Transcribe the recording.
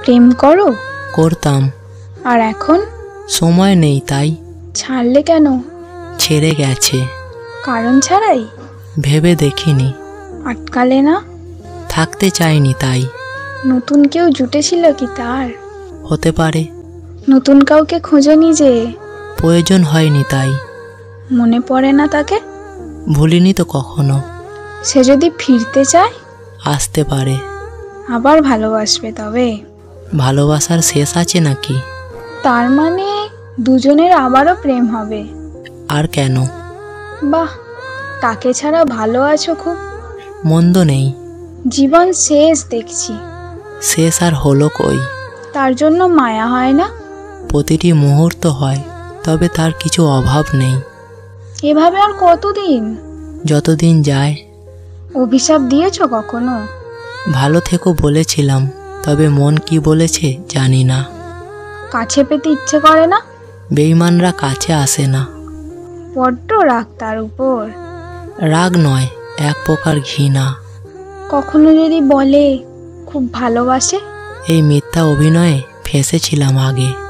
প্রেম করো? করতাম। আর এখন? সময় নেই তাই। ছাড়লে কেন? ছেড়ে গেছে। কারণ ছাড়াই? ভেবে দেখিনি। আটকালে না? থাকতে চাইনি তাই। নতুন কেউ জুটেছিল কি তার? হতে পারে। নতুন কাউকে খোঁজনি যে? প্রয়োজন হয়নি তাই। মনে পড়ে না তাকে? ভুলিনি তো কখনো। সে যদি ফিরতে চায়? আসতে পারে। আবার ভালোবাসবে তবে? ভালোবাসার শেষ আছে নাকি? তার মানে দুজনের আবারও প্রেম হবে? আর কেন? বাহ, তাকে ছাড়া ভালো আছো খুব। মন্দ নেই। জীবন শেষ দেখছি। শেষ আর হলো কই? তার জন্য মায়া হয় না? প্রতিটি মুহূর্ত হয়, তবে তার কিছু অভাব নেই। এভাবে আর কতদিন? যতদিন যায়। অভিশাপ দিয়েছো কখনো? ভালো থেকো বলেছিলাম, তবে মন কি বলেছে জানি না। কাছে পেতে ইচ্ছে করে না? বেঈমানরা কাছে আসে না। বড্ড রাগ তার উপর। রাগ নয়, এক প্রকার ঘৃণা। কখনো যদি বলে খুব ভালোবাসে? এই মিথ্যা অভিনয়ে ফেঁসেছিলাম আগে।